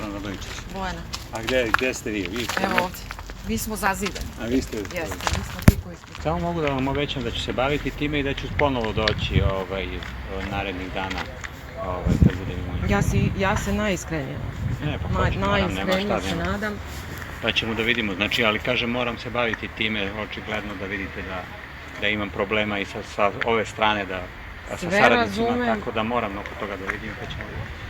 Zoran Radojičić. Bojana. A gde ste vi? Evo ovdje. Mi smo zazidani. A vi ste? Jeste, mi smo ti koji smo. Samo mogu da vam obećam da ću se baviti time i da ću ponovo doći narednih dana kad budem imao. Ja se najiskrenije. Ne, pa hoću, moram, nema šta Najiskrenije se nadam. Pa ćemo da vidimo, znači, ali kažem, moram se baviti time, očigledno da vidite da imam problema i sa ove strane, sa saradnicima, tako da moram oko toga da vidim, pa ćemo vidjeti.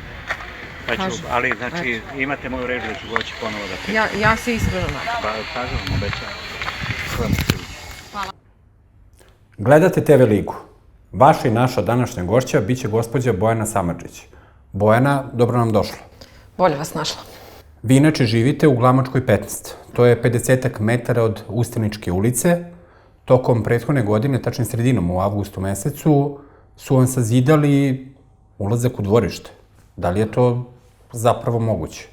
Ali, znači, imate moju reč da ću doći ponovo da pričam. Ja se iskreno nadam. Pa, kažem vam, obećavam. Hvala. Gledate TV Ligu. Vaša i naša današnja gošća biće gospođa Bojana Samardžić. Bojana, dobro nam došla. Bolje vas našla. Vi inače živite u Glamačkoj 15. To je 50 metara od Ustaničke ulice. Tokom prethodne godine, tačnim sredinom u avgustu mesecu, su vam sazidali ulazak u dvorište. Da li je to zapravo moguće?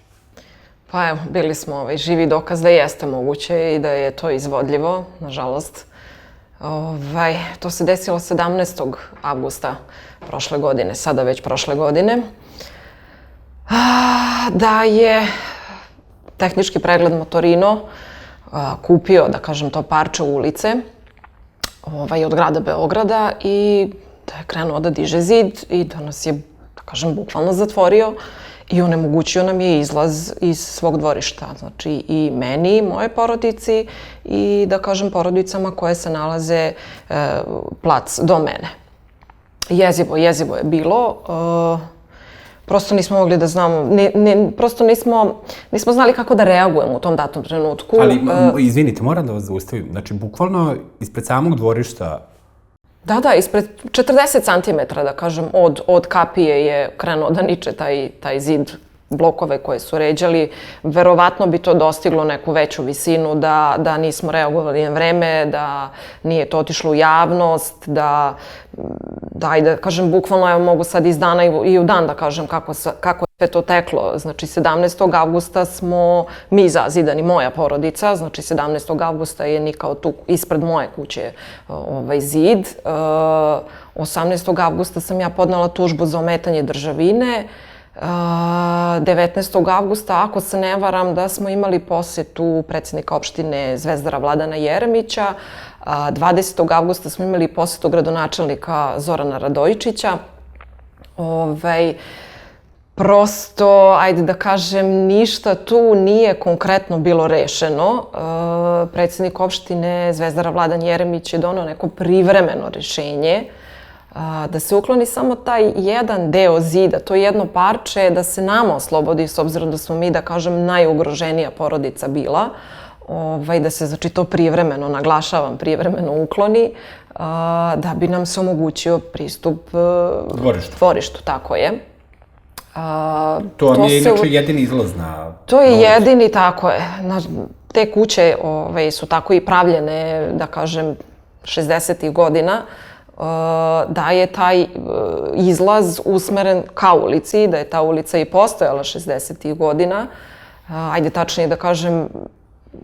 Pa evo, bili smo živi dokaz da jeste moguće i da je to izvodljivo, nažalost. To se desilo 17. avgusta prošle godine, sada već prošle godine. Da je tehnički pregled Motorino kupio, da kažem, to parče ulice od grada Beograda i da je krenuo da diže zid i da nas je, da kažem, bukvalno zatvorio i onemogućio nam je izlaz iz svog dvorišta. Znači i meni, i moje porodici i, da kažem, porodicama koje se nalaze plac do mene. Jezivo je bilo. Prosto nismo mogli da znamo, prosto nismo znali kako da reagujemo u tom datom trenutku. Ali, izvinite, moram da vas zaustavim. Znači, bukvalno ispred samog dvorišta... Da, ispred 40 cm, da kažem, od kapije je krenuo da niče taj zid, blokove koje su ređali. Verovatno bi to dostiglo neku veću visinu da nismo reagovali na vreme, da nije to otišlo u javnost, da kažem, bukvalno, evo mogu sad iz dana i u dan da kažem kako je sve to teklo. Znači, 17. avgusta smo mi zazidani, moja porodica, znači 17. avgusta je nikao tu ispred moje kuće zid. 18. avgusta sam ja podnela tužbu za ometanje državine. 19. avgusta, ako se ne varam, da smo imali posetu predsjednika opštine Zvezdara Vladana Jeremića. 20. avgusta smo imali posetu gradonačelnika Zorana Radojičića. Prosto, ajde da kažem, ništa tu nije konkretno bilo rešeno. Predsjednik opštine Zvezdara Vladan Jeremić je doneo neko privremeno rešenje da se ukloni samo taj jedan deo zida, to jedno parče, da se nama oslobodi, s obzirom da smo mi, da kažem, najugroženija porodica bila, da se, znači, to privremeno, naglašavam, privremeno ukloni, da bi nam se omogućio pristup dvorištu, tako je. To vam je inače jedini izlaz na... To je jedini, tako je. Te kuće su tako i pravljene, da kažem, 60. godina, da je taj izlaz usmeren ka ulici, da je ta ulica i postojala 60. godina. Ajde, tačnije da kažem,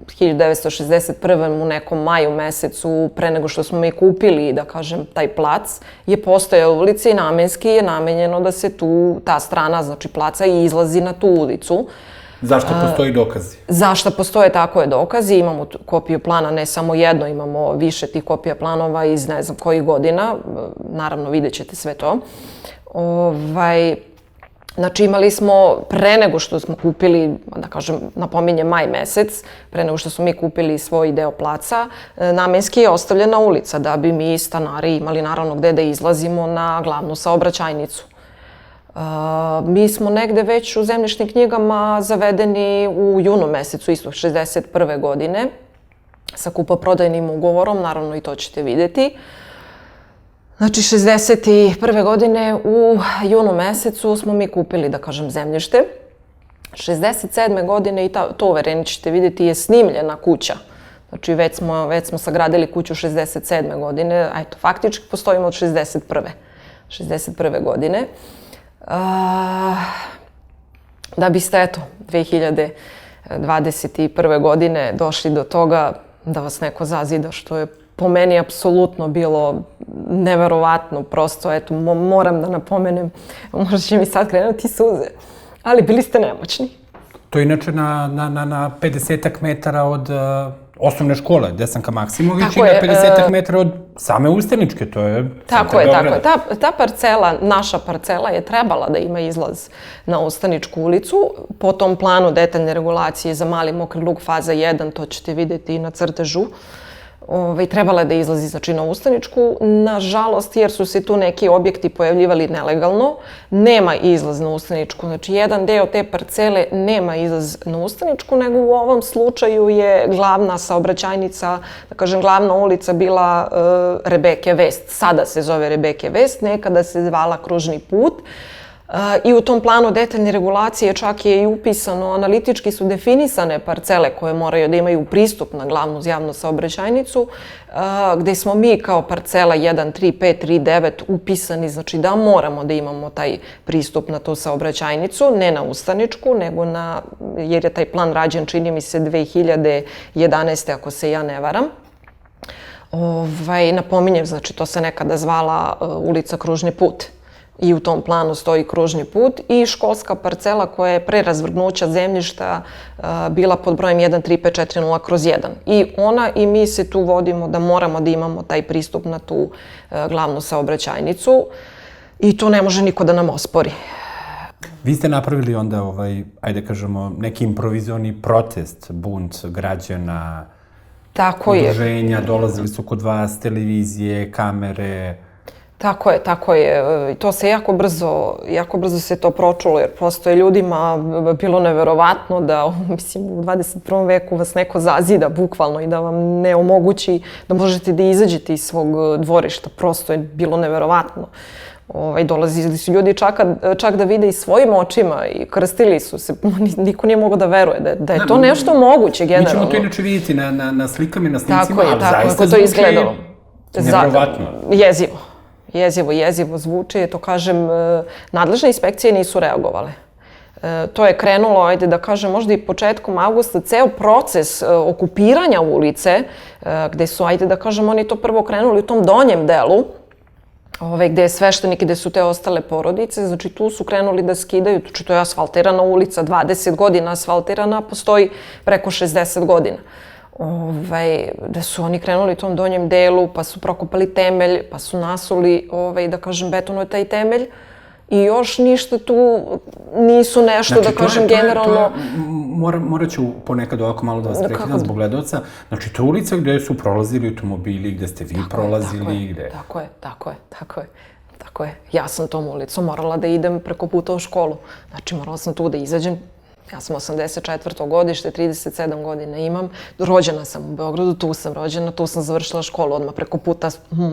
1961. u nekom maju mesecu, pre nego što smo mi kupili, da kažem, taj plac, je postojala ulica i namenski je namenjeno da se tu, ta strana, znači placa, i izlazi na tu ulicu. Zašto postoji dokazi? Zašto postoje tako je dokazi. Imamo kopiju plana, ne samo jedno, imamo više tih kopija planova iz ne znam kojih godina. Naravno, vidjet ćete sve to. Znači, imali smo, pre nego što smo kupili, da kažem, napominjem maj mesec, pre nego što smo mi kupili svoj deo placa, namenski je ostavljena ulica da bi mi, stanari, imali naravno gde da izlazimo na glavnu saobraćajnicu. Mi smo negde već u zemljišnim knjigama zavedeni u junu mesecu isto 61. godine sa kupoprodajnim ugovorom, naravno i to ćete vidjeti. Znači, 61. godine u junu mesecu smo mi kupili, da kažem, zemljište. 67. godine, i to uverenje ćete vidjeti, je snimljena kuća. Znači, već smo sagradili kuću 67. godine, a eto, faktički postojimo od 61. godine. Da biste, eto, 2021. godine došli do toga da vas neko zazida, što je po meni apsolutno bilo neverovatno. Prosto, eto, moram da napomenem, možda će mi sad krenuti suze, ali bili ste nemoćni. To je inače na 50 metara od osnovne škole, Desanka Maksimović, i na 50 metara od same Ustaničke, to je Tako je. Ta parcela, naša parcela je trebala da ima izlaz na Ustaničku ulicu. Po tom planu detaljne regulacije za Mali Mokri Lug faza 1, to ćete vidjeti i na crtežu, trebala je da izlazi znači na Ustaničku. Nažalost, jer su se tu neki objekti pojavljivali nelegalno, nema izlaz na Ustaničku. Znači, jedan deo te parcele nema izlaz na Ustaničku, nego u ovom slučaju je glavna saobraćajnica, da kažem, glavna ulica bila Rebeke Vest. Sada se zove Rebeke Vest, nekada se zvala Kružni put. I u tom planu detaljne regulacije čak je i upisano, analitički su definisane parcele koje moraju da imaju pristup na glavnu javnu saobraćajnicu, gde smo mi kao parcela 13539 upisani, znači da moramo da imamo taj pristup na tu saobraćajnicu, ne na Ustaničku, nego jer je taj plan rađen, čini mi se, 2011. ako se ja ne varam. Napominjem, znači to se nekada zvala ulica Kružni put. I u tom planu stoji Kružni put i školska parcela koja je pre razvrgnuća zemljišta bila pod brojem 13540/1. I ona i mi se tu vodimo da moramo da imamo taj pristup na tu glavnu saobraćajnicu i to ne može niko da nam ospori. Vi ste napravili onda, ajde kažemo, neki improvizioni protest, bunt građana, udruženja, dolazili su kod vas, televizije, kamere. Tako je. To se jako brzo se to pročulo, jer prosto je ljudima bilo neverovatno da, mislim, u 21. veku vas neko zazida bukvalno i da vam ne omogući da možete da izađete iz svog dvorišta. Prosto je bilo neverovatno. Dolazili su ljudi čak da vide i svojim očima i krstili su se. Niko nije mogao da veruje da je to nešto moguće generalno. Mi ćemo to inače vidjeti na slikama i na snimcima, ali zaista to izgledalo. Nevjerovatno. Jezivo zvuči, to kažem, nadležne inspekcije nisu reagovale. To je krenulo, ajde da kažem, možda i početkom avgusta, ceo proces okupiranja ulice, gde su, ajde da kažem, oni to prvo krenuli u tom donjem delu, gde je sveštenik i gde su te ostale porodice, znači tu su krenuli da skidaju, znači to je asfaltirana ulica, 20 godina asfaltirana, postoji preko 60 godina. Da su oni krenuli u tom donjem delu, pa su prokopali temelj, pa su nasuli, da kažem, betonuju taj temelj i još ništa tu nisu nešto, da kažem, generalno... Morat ću ponekad ovako malo da vas prekidam zbog gledaoca. Znači, to je ulica gde su prolazili automobili, gde ste vi prolazili, gde... Tako je. Ja sam tom ulicom morala da idem preko puta u školu. Znači, morala sam tu da izađem. Ja sam 84. godište, 37 godina imam. Rođena sam u Beogradu, tu sam rođena, tu sam završila školu odmah preko puta,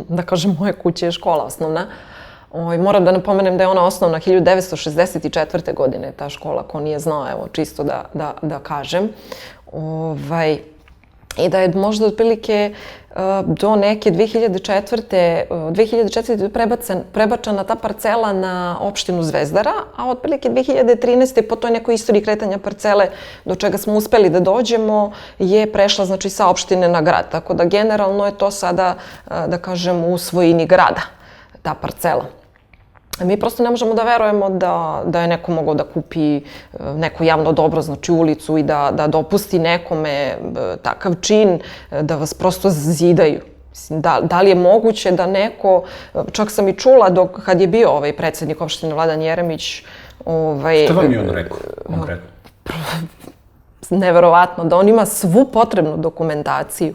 da kažem, moje kuće je škola osnovna. Moram da napomenem da je ona osnovna 1964. godine, ta škola, ko nije znao, evo, čisto da kažem. I da je možda otprilike do neke 2004. prebačena ta parcela na opštinu Zvezdara, a otprilike 2013. po toj nekoj istoriji kretanja parcele do čega smo uspeli da dođemo je prešla, znači, sa opštine na grad. Tako da generalno je to sada, da kažem, u svojini grada, ta parcela. Mi prosto ne možemo da verujemo da je neko mogao da kupi neko javno dobro, znači ulicu, i da dopusti nekome takav čin, da vas prosto zidaju. Da li je moguće da neko, čak sam i čula kad je bio predsjednik opštine Vladan Jeremić... Šta vam je on rekao konkretno? Neverovatno, da on ima svu potrebnu dokumentaciju.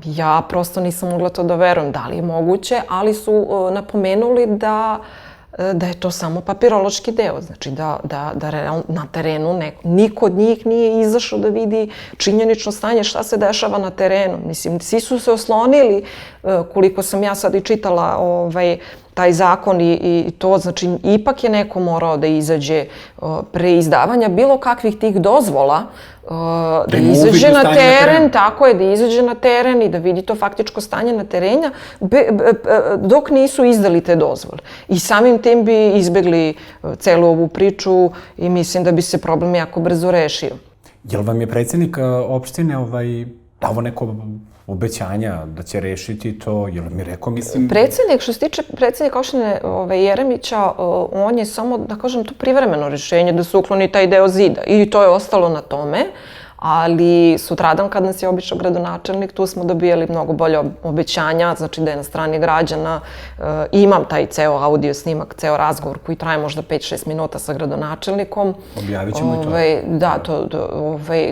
Ja prosto nisam mogla to da verujem da li je moguće, ali su napomenuli da je to samo papirološki deo, znači da na terenu niko od njih nije izašao da vidi činjenično stanje šta se dešava na terenu. Mislim, svi su se oslonili, koliko sam ja sad i čitala taj zakon i to, znači ipak je neko morao da izađe pre izdavanja bilo kakvih tih dozvola, da izađe na teren, tako je, da izađe na teren i da vidi to faktičko stanje na terena, dok nisu izdali te dozvole. I samim tim bi izbegli celu ovu priču i mislim da bi se problem jako brzo rešio. Jel vam je predsjednik opštine davo neko obećanja da će rešiti to, jel mi rekao, mislim... Što se tiče predsjednika opštine Jeremića, on je samo, da kažem, to privremeno rješenje da se ukloni taj deo zida i to je ostalo na tome, ali sutradan kad nas je obišao gradonačelnik, tu smo dobijali mnogo bolje obećanja, znači da je na strani građana. Imam taj ceo audio snimak, ceo razgovor koji traje možda 5-6 minuta sa gradonačelnikom. Objavit ćemo i to.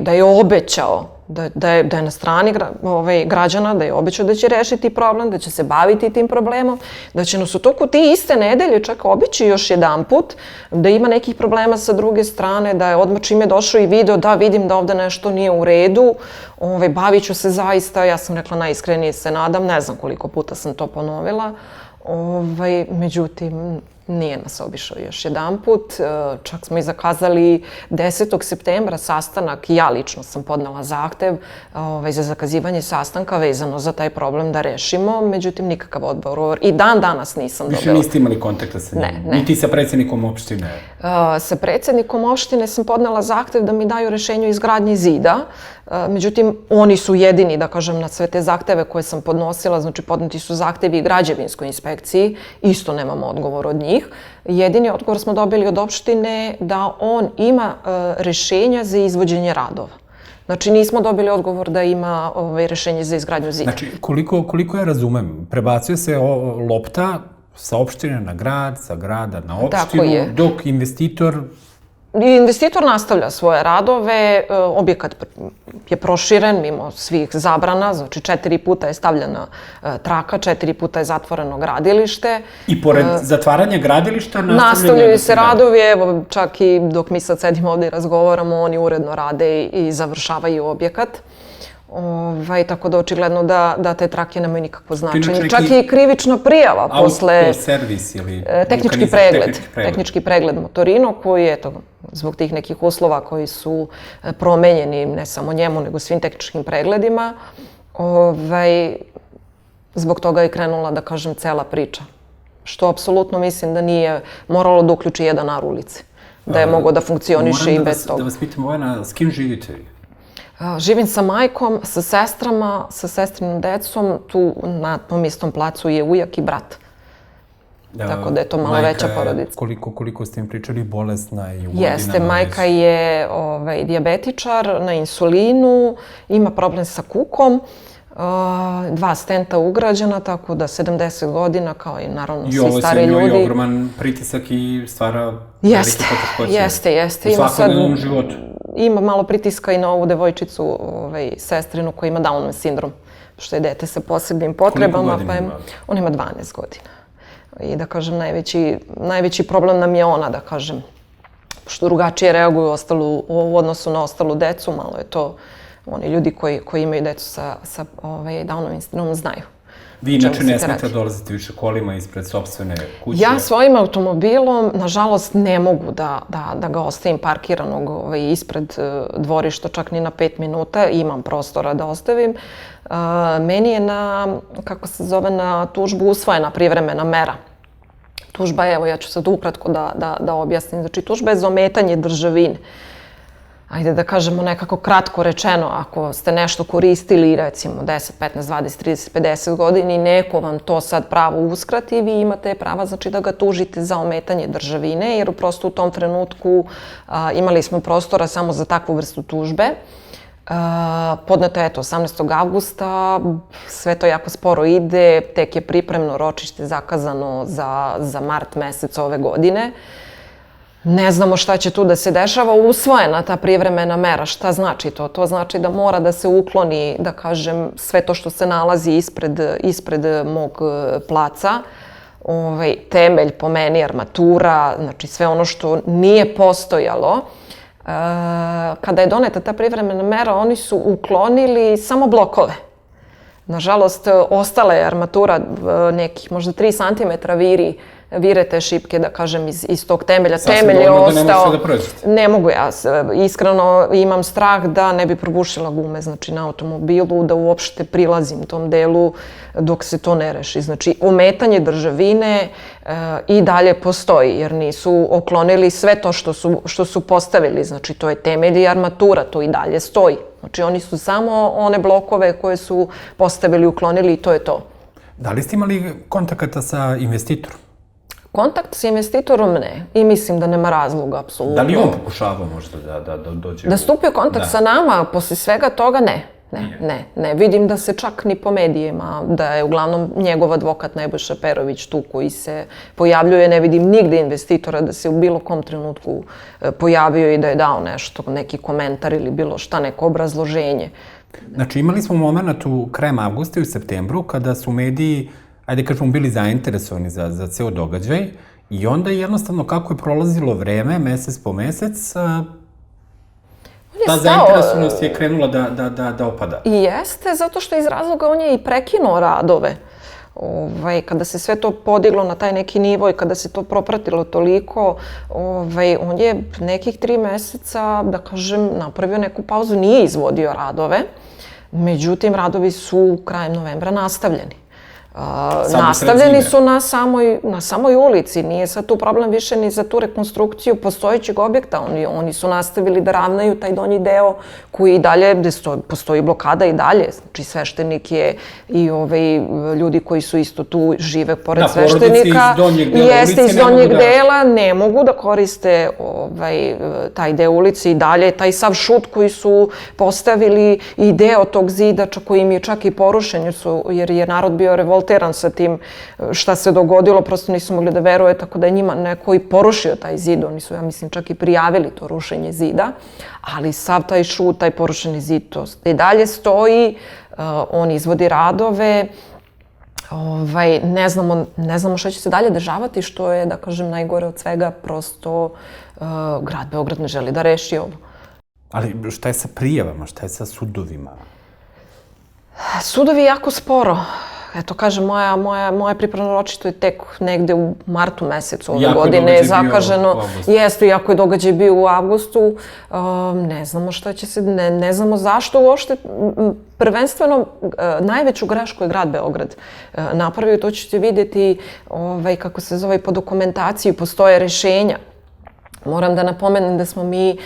Da je obećao da je na strani građana, da je obećao da će rešiti problem, da će se baviti tim problemom, da će nas u toku ti iste nedelje čak obići još jedan put, da ima nekih problema sa druge strane, da je odmah čim je došao i video da vidim da ovde nešto nije u redu, bavit ću se zaista, ja sam rekla najiskrenije se nadam, ne znam koliko puta sam to ponovila, međutim, nije nas obišao još jedan put, čak smo i zakazali 10. septembra sastanak, ja lično sam podnela zahtev za zakazivanje sastanka vezano za taj problem da rešimo, međutim nikakav odgovor i dan danas nisam dobila. Više niste imali kontakta sa njim? Ne. Niti sa predsjednikom opštine? Sa predsjednikom opštine sam podnela zahtev da mi daju rešenje o izgradnji zida, međutim oni su jedini, da kažem, na sve te zahteve koje sam podnosila, znači podneti su zahtevi i građevinskoj inspekciji, isto nemamo odgovor od njih. Jedini odgovor smo dobili od opštine da on ima rešenja za izvođenje radova. Znači nismo dobili odgovor da ima rešenje za izgradnju zida. Znači, koliko ja razumem, prebacuje se lopta sa opštine na grad, sa grada na opštinu, dok Investitor nastavlja svoje radove, objekat je proširen mimo svih zabrana, znači 4 puta je stavljena traka, 4 puta je zatvoreno gradilište. I pored zatvaranja gradilišta nastavljaju se radovi, evo čak i dok mi sad sedimo ovde i razgovaramo, oni uredno rade i završavaju objekat. Tako da očigledno da te trake nemaju nikakvo značenje. Čak i krivična prijava posle... Autoservis ili... Tehnički pregled motorino koji je, zbog tih nekih uslova koji su promenjeni ne samo njemu, nego svim tehničkim pregledima, zbog toga je krenula, da kažem, cela priča. Što apsolutno mislim da nije moralo da uključi jedan ar ulici. Da je mogao da funkcioniše i bez toga. Moram da vas pitam, Vojana, s kim živite vi? Živim sa majkom, sa sestrama, sa sestrinom decom. Tu na tom istom placu je ujak i brat. Tako da je to malo veća porodica. Koliko ste im pričali, bolesna i u godinama? Jeste, majka je dijabetičar na insulinu, ima problem sa kukom, 2 stenta ugrađena, tako da 70 godina, kao i naravno svi stari ljudi. I ovo je ogroman pritisak i stvara velike poteškoće. Jeste. U svakodnevnom životu. Ima malo pritiska i na ovu devojčicu, sestrinu, koja ima Downov sindrom, što je dete sa posebnim potrebama. Koliko godina ima? Ona ima 12 godina. I da kažem, najveći problem nam je ona, da kažem, što drugačije reaguju u odnosu na ostalu decu, malo je to, oni ljudi koji imaju decu sa Downovim sindromom znaju. Vi inače ne smete da dolazite više kolima ispred sopstvene kuće? Ja svojim automobilom, nažalost, ne mogu da ga ostavim parkiranog ispred dvorišta čak ni na 5 minuta. Imam prostora da ostavim. Meni je na tužbu usvojena privremena mera. Tužba je, evo ja ću sad ukratko da objasnim, znači tužba je za ometanje državine. Ajde da kažemo nekako kratko rečeno, ako ste nešto koristili recimo 10, 15, 20, 30, 50 godina i neko vam to sad pravo uskrati, vi imate prava znači da ga tužite za ometanje državine, jer prosto u tom trenutku imali smo prostora samo za takvu vrstu tužbe. Podneto je 18. avgusta, sve to jako sporo ide, tek je pripremno ročište zakazano za mart mesec ove godine. Ne znamo šta će tu da se dešava, usvojena ta privremena mera, šta znači to? To znači da mora da se ukloni, da kažem, sve to što se nalazi ispred mog placa, temelj po meni, armatura, znači sve ono što nije postojalo. Kada je doneta ta privremena mera, oni su uklonili samo blokove. Nažalost, ostala je armatura nekih možda 3 cm viri vire te šipke, da kažem, iz tog temelja. Sasvim Temelj je dovoljno da ne ostao... možete da prođete. Ne mogu ja. Iskreno imam strah da ne bi probušila gume, znači na automobilu, da uopšte prilazim tom delu dok se to ne reši. Znači, ometanje državine i dalje postoji, jer nisu oklonili sve to što su postavili. Znači, to je temelj i armatura, to i dalje stoji. Znači, oni su samo one blokove koje su postavili, uklonili i to je to. Da li ste imali kontakata sa investitorom? Kontakt s investitorom ne. I mislim da nema razloga, apsolutno. Da li on pokušavao možda da dođe Da stupi u kontakt sa nama, posle svega toga ne. Ne. Vidim da se čak ni po medijima, da je uglavnom njegov advokat Nebojša Perović tu koji se pojavljuje. Ne vidim nigde investitora da se u bilo kom trenutku pojavio i da je dao nešto, neki komentar ili bilo šta, neko obrazloženje. Znači, imali smo moment krajem avgusta i u septembru kada su mediji, ajde kažemo, bili zainteresovani za ceo događaj i onda jednostavno kako je prolazilo vreme, mesec po mesec, ta zainteresovanost je krenula da opada. I jeste, zato što iz razloga on je i prekinuo radove. Kada se sve to podiglo na taj neki nivo i kada se to propratilo toliko, on je nekih 3 meseca, da kažem, napravio neku pauzu, nije izvodio radove. Međutim, radovi su krajem novembra nastavljeni. Nastavljeni su na samoj ulici, nije sad tu problem više ni za tu rekonstrukciju postojećeg objekta. Oni su nastavili da ravnaju taj donji deo koji i dalje, gde postoji blokada i dalje. Znači sveštenik je i ljudi koji su isto tu žive pored sveštenika. Jeste iz donjeg dela, ne mogu da koriste taj deo ulice i dalje. Taj sav šut koji su postavili i deo tog zida koji im je čak i porušen jer je narod bio revoltiran sa tim šta se dogodilo, prosto nisu mogli da veruje, tako da je njima neko i porušio taj zid. Oni su, ja mislim, čak i prijavili to rušenje zida, ali sav taj šut, taj porušeni zid, to i dalje stoji, on izvodi radove, ne znamo šta će se dalje dešavati, što je, da kažem, najgore od svega, prosto grad Beograd ne želi da reši ovo. Ali šta je sa prijavama, šta je sa sudovima? Sudovi jako sporo. Eto, kažem, moje pripravno ročište je tek negde u martu mesecu ove godine zakaženo. Jeste, iako je događaj bio u avgustu. Ne znamo šta će se, ne znamo zašto uopšte. Prvenstveno, najveću grešku je grad Beograd napravio. To ćete vidjeti, kako se zove, po dokumentaciji postoje rešenja. Moram da napomenem da smo mi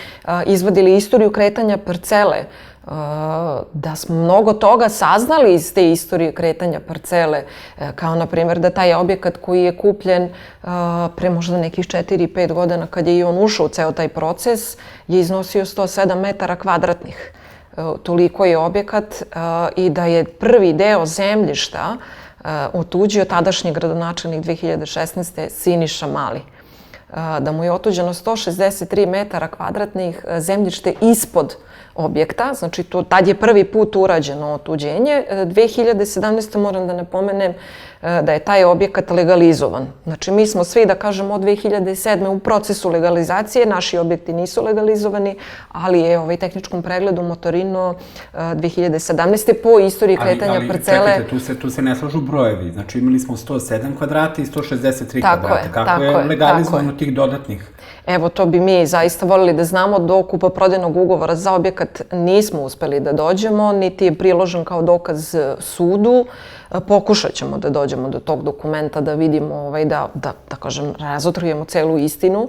izvadili istoriju kretanja parcele, da smo mnogo toga saznali iz te istorije kretanja parcele, kao na primjer da taj objekat koji je kupljen pre možda nekih 4-5 godina kad je i on ušao u ceo taj proces je iznosio 107 metara kvadratnih. Toliko je objekat i da je prvi deo zemljišta otuđio tadašnji gradonačelnik 2016. Siniša Mali. Da mu je otuđeno 163 metara kvadratnih zemljište ispod objekta, znači tad je prvi put urađeno otuđenje. 2017. moram da napomenem da je taj objekat legalizovan. Znači mi smo svi, da kažemo, od 2007. u procesu legalizacije, naši objekti nisu legalizovani, ali je tehničkom pregledu Motorino 2017. po istoriji kretanja parcele... Ali čekajte, tu se ne slažu brojevi. Znači imali smo 107 kvadrata i 163 kvadrata. Kako je legalizovano tih dodatnih? Evo, to bi mi zaista voljeli da znamo. Do kupoprodajnog ugovora za objekat nismo uspeli da dođemo, niti je priložen kao dokaz sudu. Pokušat ćemo da dođemo do tog dokumenta, da vidimo, da kažem, razotrujemo celu istinu.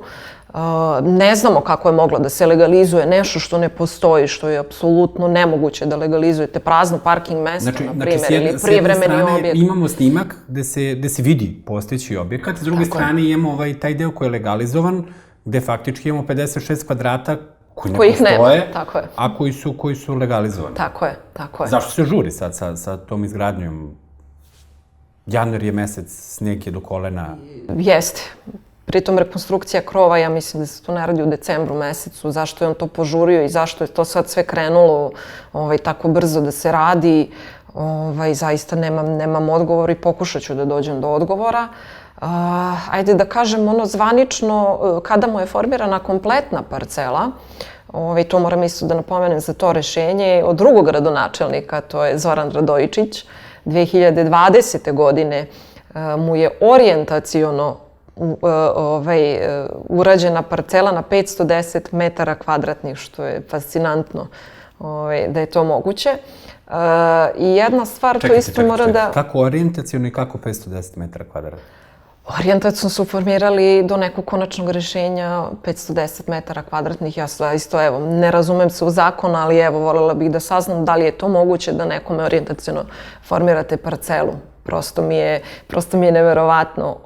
Ne znamo kako je moglo da se legalizuje nešto što ne postoji, što je apsolutno nemoguće da legalizujete prazno parking mesto, na primjer, ili privremeni objekt. Imamo snimak gde se vidi postojeći objekat, s druge strane imamo taj deo koji je legalizovan, gde faktički imamo 56 kvadrata koji ne postoje, a koji su legalizovani. Tako je. Zašto se žuri sad sa tom izgradnjom? Januar je mesec, sneg je do kolena. Jeste. Pritom rekonstrukcija krova, ja mislim da se to ne radi u decembru mesecu. Zašto je on to požurio i zašto je to sad sve krenulo tako brzo da se radi, zaista nemam odgovor i pokušat ću da dođem do odgovora. Ajde da kažem, zvanično, kada mu je formirana kompletna parcela, to moram isto da napomenem za to rešenje, od drugog gradonačelnika, to je Zoran Radojičić, 2020. godine mu je orijentaciono urađena parcela na 510 metara kvadratnih, što je fascinantno da je to moguće. I jedna stvar, to isto mora da... Kako orijentacijalno i kako 510 metara kvadratnih? Orijentacijno su formirali do nekog konačnog rešenja 510 metara kvadratnih. Ja isto, evo, ne razumem se u zakon, ali evo, voljela bih da saznam da li je to moguće da nekome orijentacijno formirate parcelu. Prosto mi je neverovatno.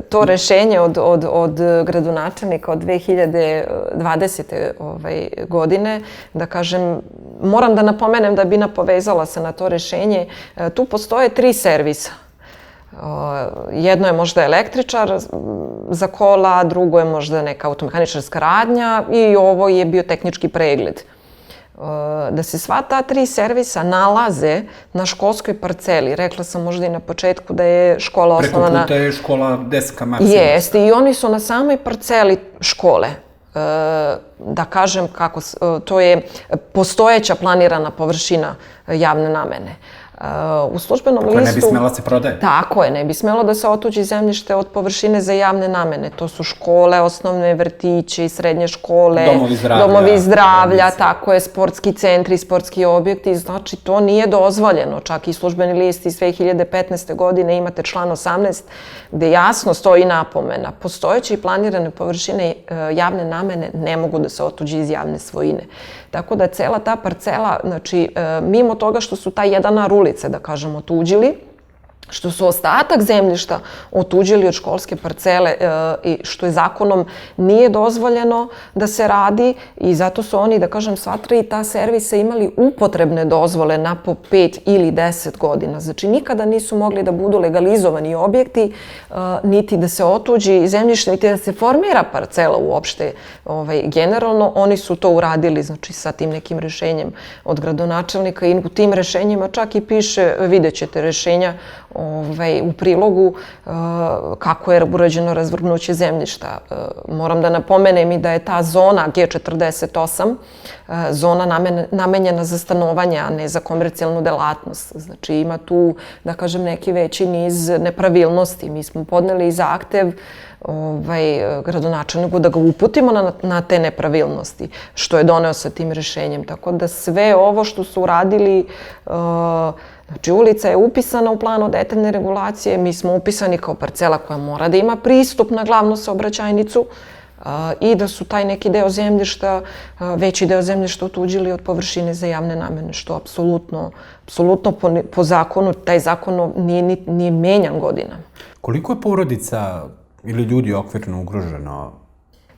To rešenje od gradonačelnika od 2020. Godine, da kažem, moram da napomenem da bi napovezala se na to rešenje. Tu postoje 3 servisa. Jedno je možda električar za kola, drugo je možda neka automehaničarska radnja i ovo je biotehnički pregled. Da se sva ta 3 servisa nalaze na školskoj parceli. Rekla sam možda i na početku da je škola osnovana... Preko puta je škola Deska Maksimović. Jeste, i oni su na samoj parceli škole. Da kažem kako, to je postojeća planirana površina javne namene. U službenom listu... Koja ne bi smela se prodaje. Tako je, ne bi smelo da se otuđi zemljište od površine za javne namene. To su škole, osnovne vrtići, srednje škole, domovi zdravlja, tako je, sportski centri, sportski objekti. Znači, to nije dozvoljeno. Čak i službeni list iz 2015. godine imate član 18 gde jasno stoji napomena. Postojeće i planirane površine javne namene ne mogu da se otuđi iz javne svojine. Tako da cela ta parcela, znači, mimo toga što su taj jedan ulice, da kažemo, otuđili, što su ostatak zemljišta otuđili od školske parcele i što je zakonom nije dozvoljeno da se radi i zato su oni, da kažem, sva 3 ta servisa imali upotrebne dozvole na po 5 ili 10 godina. Znači, nikada nisu mogli da budu legalizovani objekti, niti da se otuđi zemljište, niti da se formira parcela uopšte. Generalno, oni su to uradili, znači, sa tim nekim rešenjem od gradonačelnika i u tim rešenjima čak i piše, vidjet ćete rešenja u prilogu kako je urađeno razvrgnuće zemljišta. Moram da napomenem i da je ta zona G48 zona namenjena za stanovanje, a ne za komercijalnu delatnost. Znači ima tu, da kažem, neki veći niz nepravilnosti. Mi smo podneli zahtev gradonačelniku da ga uputimo na te nepravilnosti, što je doneo sa tim rešenjem. Tako da sve ovo što su uradili, znači, ulica je upisana u planu detaljne regulacije, mi smo upisani kao parcela koja mora da ima pristup na glavnu saobraćajnicu i da su taj neki deo zemljišta, veći deo zemljišta otuđili od površine za javne namene, što apsolutno po zakonu, taj zakon nije menjan godinama. Koliko je porodica ili ljudi okvirno ugroženo?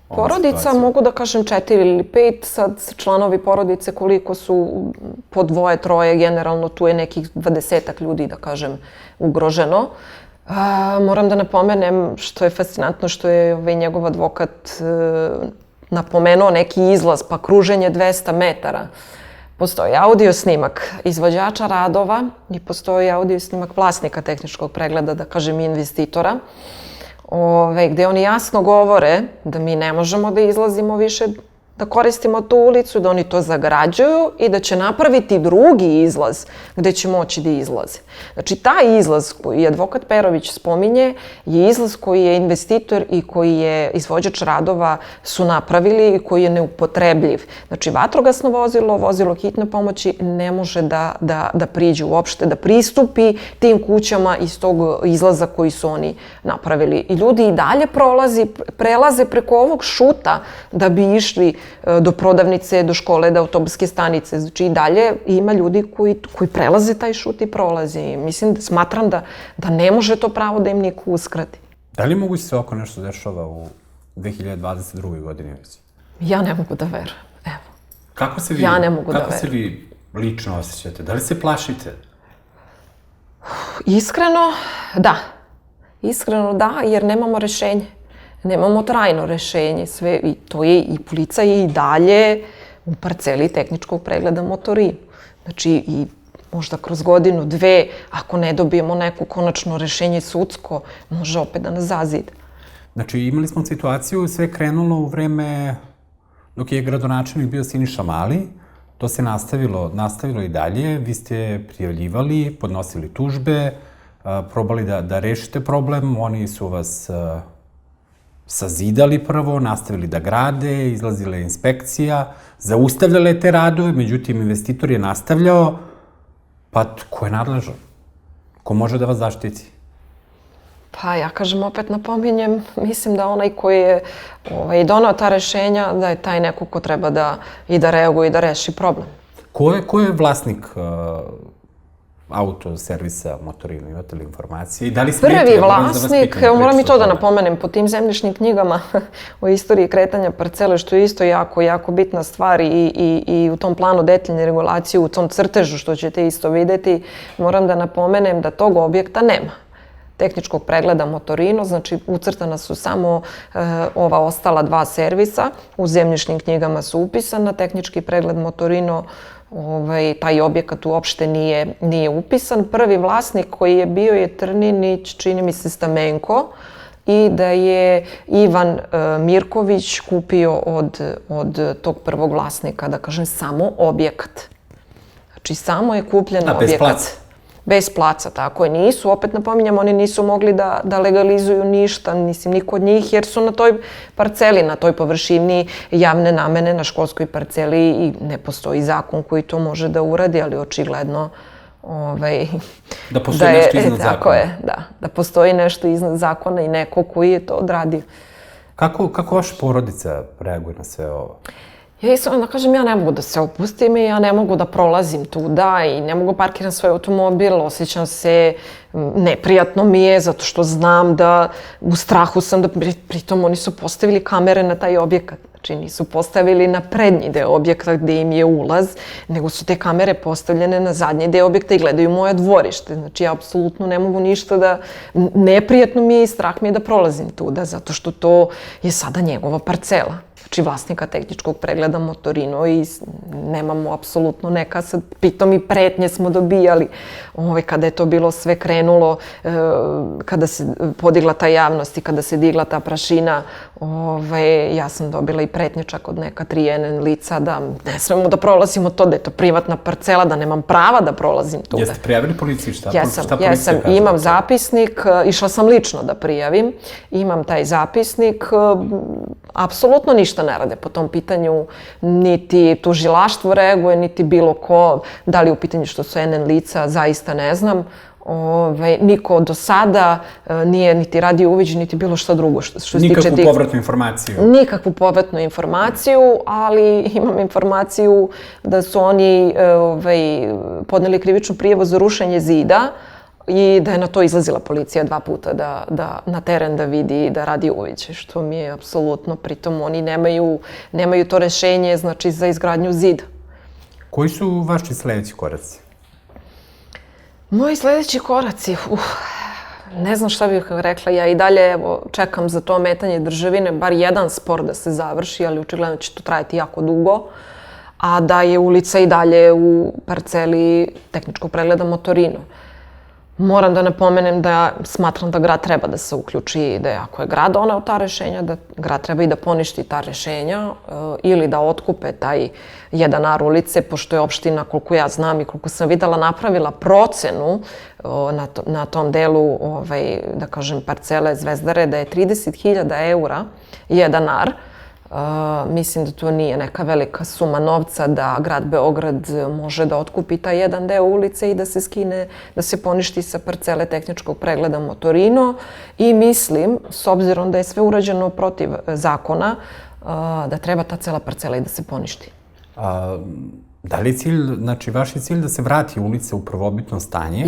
Porodica, mogu da kažem 4 ili 5, sad članovi porodice koliko su po 2, 3, generalno tu je nekih 20 ljudi, da kažem, ugroženo. Moram da napomenem što je fascinantno, što je njegov advokat napomenuo neki izlaz, pa kruženje 200 metara. Postoji audio snimak izvođača radova i postoji audio snimak vlasnika tehničkog pregleda, da kažem, investitora, gde oni jasno govore da mi ne možemo da izlazimo više, da koristimo tu ulicu, da oni to zagrađuju i da će napraviti drugi izlaz gde će moći da izlaze. Znači, taj izlaz koji advokat Perović spominje je izlaz koji je investitor i koji je izvođač radova su napravili i koji je neupotrebljiv. Znači, vatrogasno vozilo, vozilo hitne pomoći ne može da priđe uopšte, da pristupi tim kućama iz tog izlaza koji su oni napravili. I ljudi i dalje prelaze preko ovog šuta da bi išli do prodavnice, do škole, do autobuske stanice. Znači i dalje ima ljudi koji prelaze taj šut i prolaze. Mislim, smatram da ne može to pravo da im niko uskrati. Da li moguće se oko nešto dešava u 2022. godini? Ja ne mogu da verujem. Evo. Kako se vi lično osjećate? Da li se plašite? Iskreno, da. Iskreno da, jer nemamo rešenje. Nemamo trajno rešenje, sve, i to je, i policija je i dalje u parceli tehničkog pregleda motorina. Znači, i možda kroz godinu, 2, ako ne dobijemo neko konačno rešenje sudsko, može opet da nas zazida. Znači, imali smo situaciju, sve je krenulo u vreme dok je gradonačelnik bio Siniša Mali, to se nastavilo i dalje, vi ste prijavljivali, podnosili tužbe, probali da rešite problem, oni su vas sazidali prvo, nastavili da grade, izlazila je inspekcija, zaustavljala je te radove, međutim, investitor je nastavljao, pa ko je nadležan? Ko može da vas zaštiti? Pa ja kažem, opet napominjem, mislim da onaj koji je donao ta rešenja, da je taj neko ko treba da reaguje i da reši problem. Ko je vlasnik autoservisa Motorino? Imate li informacije? I da li smijete? Prvi vlasnik, moram i to da napomenem, po tim zemljišnim knjigama o istoriji kretanja parcele, što je isto jako bitna stvar i u tom planu detaljne regulacije, u tom crtežu što ćete isto videti, moram da napomenem da tog objekta nema. Tehničkog pregleda Motorino, znači ucrtana su samo ova ostala 2 servisa, u zemljišnim knjigama su upisana, tehnički pregled Motorino, taj objekat uopšte nije upisan. Prvi vlasnik koji je bio je Trninić, čini mi se Stamenko, i da je Ivan Mirković kupio od tog prvog vlasnika, da kažem, samo objekat. Znači samo je kupljen objekat. Bez placa. Bez placa, tako je. Nisu, opet napominjam, oni nisu mogli da legalizuju ništa, niko od njih, jer su na toj parceli, na toj površini javne namene, na školskoj parceli i ne postoji zakon koji to može da uradi, ali očigledno da postoji nešto iznad zakona. Tako je, da postoji nešto iznad zakona i neko koji je to odradio. Kako vaša porodica reaguje na sve ovo? Ja iskreno da kažem, ja ne mogu da se opustim i ja ne mogu da prolazim tuda i ne mogu parkiram svoj automobil, osjećam se, neprijatno mi je zato što znam da u strahu sam da, pritom oni su postavili kamere na taj objekat. Znači nisu postavili na prednji deo objekta gde im je ulaz, nego su te kamere postavljene na zadnji deo objekta i gledaju moje dvorište. Znači ja apsolutno ne mogu ništa da, neprijatno mi je i strah mi je da prolazim tuda, zato što to je sada njegova parcela. Znači vlasnika tehničkog pregleda Motorino i nemamo apsolutno neka, sad pritom i pretnje smo dobijali kada je to bilo sve krenulo, kada se podigla ta javnost i kada se digla ta prašina, ja sam dobila i pretnje čak od neka 3 lica da ne smemo da prolazimo to, da je to privatna parcela, da nemam prava da prolazim tuda. Jeste prijavili policiji? Šta Jesam, kaže? Imam zapisnik, išla sam lično da prijavim, imam taj zapisnik, apsolutno ništa ne rade po tom pitanju, niti tužilaštvo reaguje, niti bilo ko, da li u pitanju što su NN lica, zaista ne znam. Niko do sada nije niti radio uviđaj, niti bilo šta drugo što se tiče tih... Nikakvu povratnu informaciju? Nikakvu povratnu informaciju, ali imam informaciju da su oni podneli krivičnu prijavu za rušenje zida i da je na to izlazila policija 2 puta na teren da vidi i da radi uviđaj, što mi je apsolutno, pritom oni nemaju to rešenje, znači, za izgradnju zida. Koji su vaši sledeći koraci? Moji sledeći koraci, ne znam šta bih rekla, ja i dalje čekam za to ometanje državine, bar jedan spor da se završi, ali očigledno će to trajati jako dugo, a da je ulica i dalje u parceli tehničkog pregleda Motorino. Moram da napomenem da smatram da grad treba da se uključi, da ako je grad doneo ta rešenja, da grad treba i da poništi ta rešenja ili da otkupe taj 1 ulice, pošto je opština, koliko ja znam i koliko sam videla, napravila procenu na tom delu, da kažem, parcele Zvezdare, da je 30.000 eura 1 Mislim da to nije neka velika suma novca da grad Beograd može da otkupi taj jedan deo ulice i da se skine, da se poništi sa parcele tehničkog pregleda Motorino i mislim, s obzirom da je sve urađeno protiv zakona, da treba ta cela parcela i da se poništi. Da li je cilj, znači vaš je cilj da se vrati ulica u prvobitno stanje?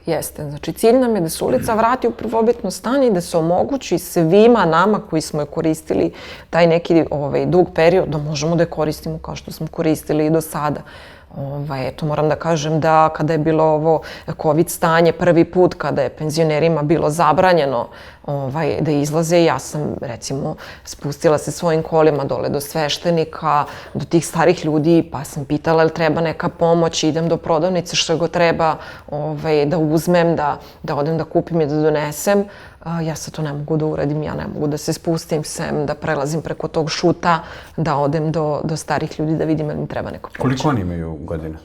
Jeste. Znači cilj nam je da se ulica vrati u prvobitno stanje i da se omogući svima nama koji smo je koristili taj neki dug period da možemo da je koristimo kao što smo koristili i do sada. Eto, moram da kažem da kada je bilo ovo COVID stanje prvi put, kada je penzionerima bilo zabranjeno da izlaze, ja sam recimo spustila se svojim kolima dole do sveštenika, do tih starih ljudi, pa sam pitala li treba neka pomoć, idem do prodavnice što go treba da uzmem, da odem da kupim i da donesem. Ja sad to ne mogu da uradim, ja ne mogu da se spustim sem, da prelazim preko tog šuta, da odem do starih ljudi da vidim ili mi treba neko pomoć. Koliko oni imaju godina?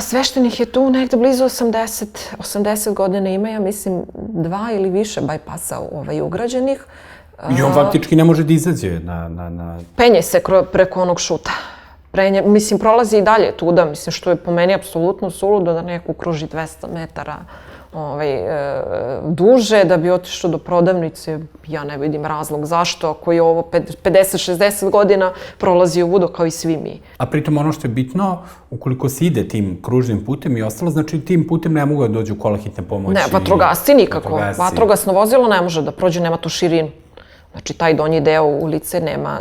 Sveštenih je tu negde blizu 80 godina ima, ja mislim, 2 ili više bajpasa ugrađenih. I on faktički ne može da izađe na... Penje se preko onog šuta. Mislim, prolazi i dalje tuda, mislim, što je po meni apsolutno suludo da neko kruži 200 metara duže, da bi otišao do prodavnice. Ja ne vidim razlog zašto, ako je ovo 50-60 godina prolazi ovudo kao i svi mi. A pritom ono što je bitno, ukoliko se ide tim kružnim putem i ostalo, znači tim putem ne mogu da dođu kola hitne pomoći. Ne, vatrogasci nikako. Vatrogasno vozilo ne može da prođe, nema tu širinu. Znači, taj donji deo ulice nema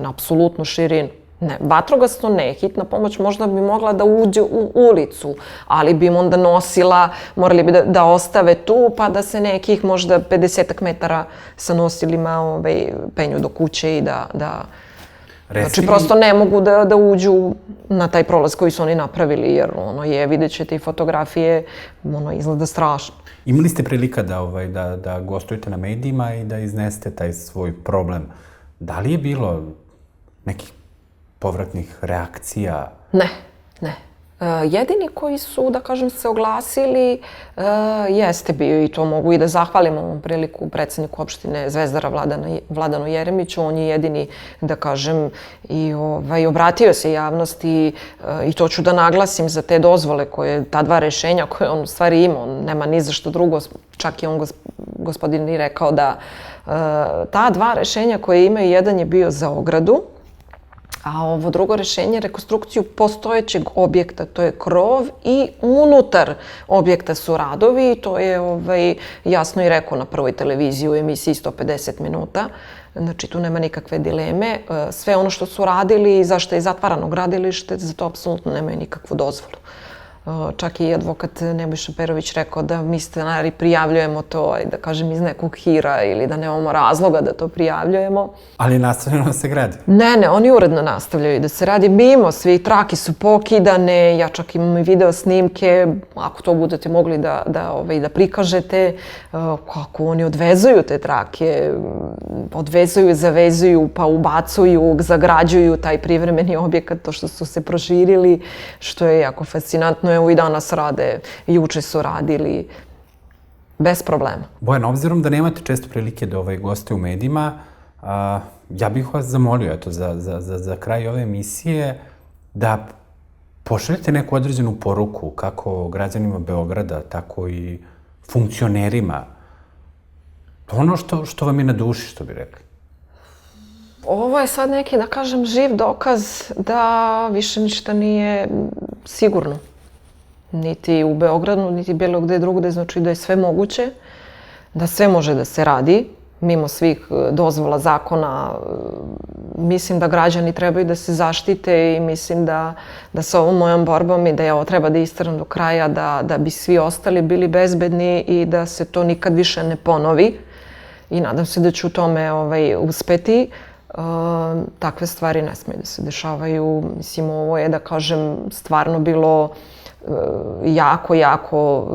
apsolutnu širinu. Ne, vatrogasno ne, hitna pomoć možda bi mogla da uđe u ulicu, ali bi im onda nosila, morali bi da ostave tu, pa da se nekih možda 50 metara sa nosilima penju do kuće i da... Znači, prosto ne mogu da uđu na taj prolaz koji su oni napravili, jer vidjet ćete i fotografije, izgleda strašno. Imali ste prilika da gostujete na medijima i da iznesete taj svoj problem. Da li je bilo nekih povratnih reakcija? Ne. Jedini koji su, da kažem, se oglasili jeste bio, i to mogu i da zahvalim ovom priliku predsjedniku opštine Zvezdara Vladanu Jeremiću. On je jedini, da kažem, i obratio se javnosti, i to ću da naglasim za te dozvole koje, ta 2 rešenja koje on u stvari ima, on nema ni za što drugo, čak i on gospodin i rekao da ta 2 rešenja koje imaju, jedan je bio za ogradu, a ovo drugo rešenje, rekonstrukciju postojećeg objekta, to je krov i unutar objekta su radovi, i to je jasno i rekao na Prvoj televiziji u emisiji 150 minuta. Znači, tu nema nikakve dileme. Sve ono što su radili, zašto je zatvarano gradilište, za to apsolutno nemaju nikakvu dozvolu. Čak i advokat Nebojša Perović rekao da mi stanari prijavljujemo to, da kažem, iz nekog hira ili da nemamo razloga da to prijavljujemo. Ali nastavljeno da se gradi? Ne, oni uredno nastavljaju da se radi mimo, svi trake su pokidane, ja čak imam i video snimke, ako to budete mogli da prikažete, kako oni odvezuju te trake, odvezuju, zavezuju, pa ubacuju, zagrađuju taj privremeni objekat, to što su se proširili, što je jako fascinantno. Evo i danas rade, juče su radili, bez problema. Bojana, obzirom da nemate često prilike da goste u medijima, ja bih vas zamolio za kraj ove emisije da pošaljete neku određenu poruku kako građanima Beograda, tako i funkcionerima. Ono što vam je na duši, što bi rekli. Ovo je sad neki, da kažem, živ dokaz da više ništa nije sigurno. Niti u Beogradu, niti bilo gde drugde, znači da je sve moguće, da sve može da se radi, mimo svih dozvola, zakona. Mislim da građani trebaju da se zaštite i mislim da sa ovom mojom borbom i da ja ovo treba da isteram do kraja, da bi svi ostali bili bezbedni i da se to nikad više ne ponovi. I nadam se da ću u tome uspeti. Takve stvari ne smije da se dešavaju. Mislim, ovo je, da kažem, stvarno bilo jako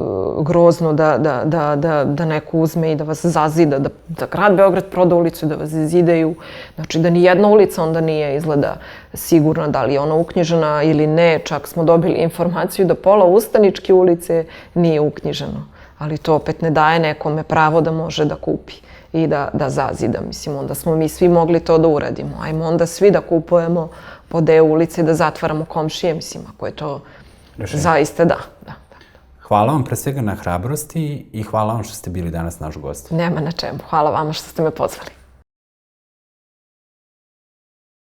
grozno da neko uzme i da vas zazida, da grad Beograd proda ulicu i da vas zidaju. Znači da nijedna ulica onda nije izgleda sigurna da li je ona uknjižena ili ne. Čak smo dobili informaciju da pola Ustaničke ulice nije uknjiženo. Ali to opet ne daje nekome pravo da može da kupi i da zazida. Mislim, onda smo mi svi mogli to da uradimo. Ajmo onda svi da kupujemo po deo ulice i da zatvaramo komšije, mislim, ako je to zaista da. Hvala vam pre svega na hrabrosti i hvala vam što ste bili danas naš gost. Nema na čemu. Hvala vama što ste me pozvali.